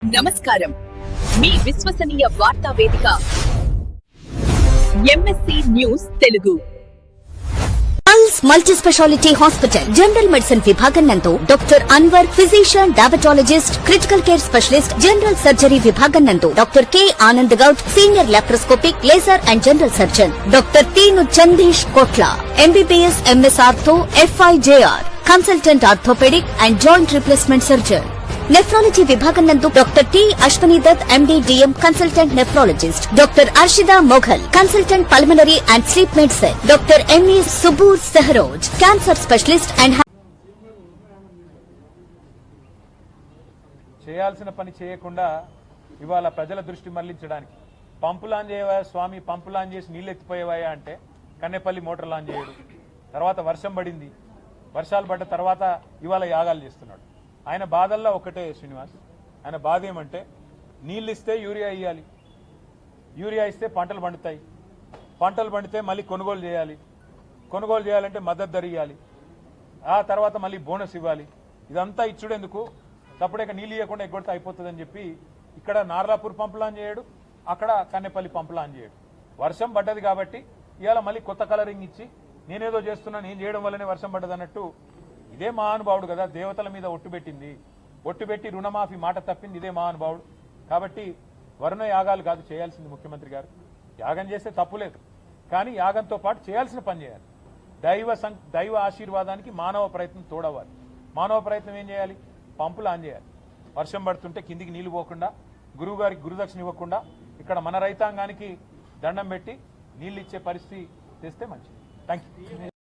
నమస్కారం, మీ విశ్వసనీయ వార్తా వేదిక MSC News Telugu. Pulse Multi Speciality Hospital general medicine విభాగం నందు doctor Anwar physician, diabetologist, critical care specialist, general surgery విభాగం నందు doctor K Anand Goud, senior laparoscopic, laser and general surgeon doctor Teenu Chandish Kotla, MBBS, MS ortho, FIJR, consultant orthopaedic and joint replacement surgeon. Nephrology విభాగం నందు doctor T Ashwani Dutt, MD, DM, consultant nephrologist, doctor Arshida Mughal, consultant pulmonary and sleep medicine, doctor ME Suboor Sehroz, cancer specialist and చేయాల్సిన పని చేయకుండా ఇవాళ ప్రజల దృష్టి మళ్లించడానికి పంపు launch చేయవా స్వామి, పంపు launch చేసి నీళ్ళు ఎత్తిపోయేవాయా అంటే కన్నెపల్లి మోటార్ లాంచ్ చేయడు. తర్వాత వర్షం పడింది, వర్షాలు పడ్డ తర్వాత ఇవాళ యాగాలు చేస్తున్నాడు. ఆయన బాధల్లో ఒకటే శ్రీనివాస్, ఆయన బాధ ఏమంటే నీళ్ళు ఇస్తే యూరియా ఇవ్వాలి, యూరియా ఇస్తే పంటలు పండుతాయి, పంటలు పండితే మళ్ళీ కొనుగోలు చేయాలి, కొనుగోలు చేయాలంటే మద్దతు ధర ఇవ్వాలి, ఆ తర్వాత మళ్ళీ బోనస్ ఇవ్వాలి. ఇదంతా ఇచ్చుడెందుకు, తప్పుడేక నీళ్ళు ఇవ్వకుండా ఎగ్గొడితే అయిపోతుందని చెప్పి ఇక్కడ నార్లాపూర్ పంపు లాంచ్ చేయడు, అక్కడ కన్నెపల్లి పంపు లాంచ్ చేయడు. వర్షం పడ్డది కాబట్టి ఇవాళ మళ్ళీ కొత్త కలరింగ్ ఇచ్చి నేనేదో చేస్తున్నా, నేను చేయడం వల్లనే వర్షం పడ్డది అన్నట్టు. ఇదే మహానుభావుడు కదా దేవతల మీద ఒట్టు పెట్టింది, ఒట్టు పెట్టి రుణమాఫీ మాట తప్పింది ఇదే మహానుభావుడు. కాబట్టి వరుణ యాగాలు కాదు చేయాల్సింది ముఖ్యమంత్రి గారు. యాగం చేస్తే తప్పులేదు, కానీ యాగంతో పాటు చేయాల్సిన పని చేయాలి. దైవ ఆశీర్వాదానికి మానవ ప్రయత్నం తోడవాలి. మానవ ప్రయత్నం ఏం చేయాలి, పంపులు ఆన్ చేయాలి. వర్షం పడుతుంటే కిందికి నీళ్లు పోకుండా, గురువు గారికి గురుదక్షిణ ఇవ్వకుండా ఇక్కడ మన రైతాంగానికి దండం పెట్టి నీళ్ళు ఇచ్చే పరిస్థితి తెస్తే మంచిది. Thank you.